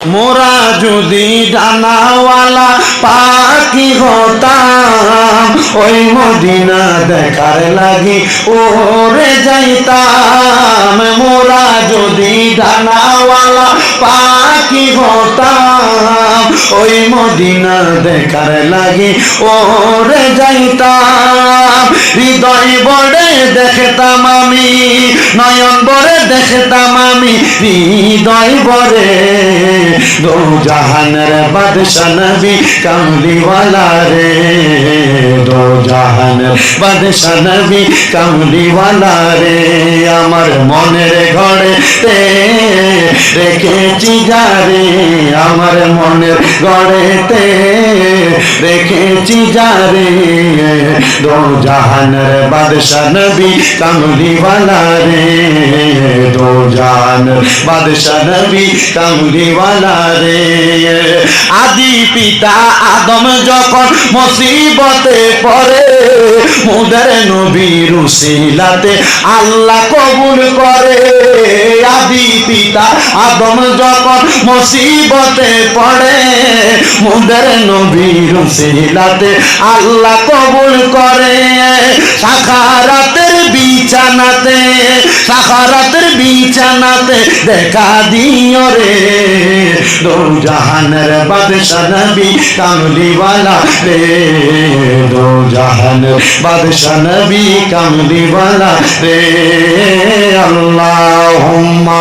মোরা যদি ডানাওয়ালা পাখি হতাম, ওই মদিনা দেখার লাগি ওরে যাইতাম। মোরা যদি ডানাওয়ালা পাখি হতাম, ওই মদিনা দেখার লাগি ওরে যাইতাম। হৃদয় বড়ে দেখতাম আমি, নয়ন বড়ে দেখতাম আমি, হৃদয় বড়ে দো জাহানের বাদশা নবী কামলিওয়ালা রে, দো জাহানের বাদশা নবী কামলিওয়ালা রে। আমার মনের ঘরেতে রেখেছি যারে, আমার মনের ঘরেতে রেখেছি যারে, দো জাহানের বাদশা নবী কামলিওয়ালা রে, দো জাহানের বাদশা নবী কামলিওয়ালা রে। আদি পিতা আদম যখন মুসিবতে পড়ে, মুদের নবীর উসিলাতে আল্লাহ কবুল করে। আদি পিতা আদম যখন মুসিবতে পড়ে, মুদের নবীর উসিলাতে আল্লাহ কবুল করে। সাখারাতের বিছানাতে, সাখারাতের বিছানাতে দেখা দিও রে, দো জাহানের বাদশা নবী কামলিওয়ালা রে, দো জাহানের বাদশা নবী কামলিওয়ালা রে। আল্লাহুম্মা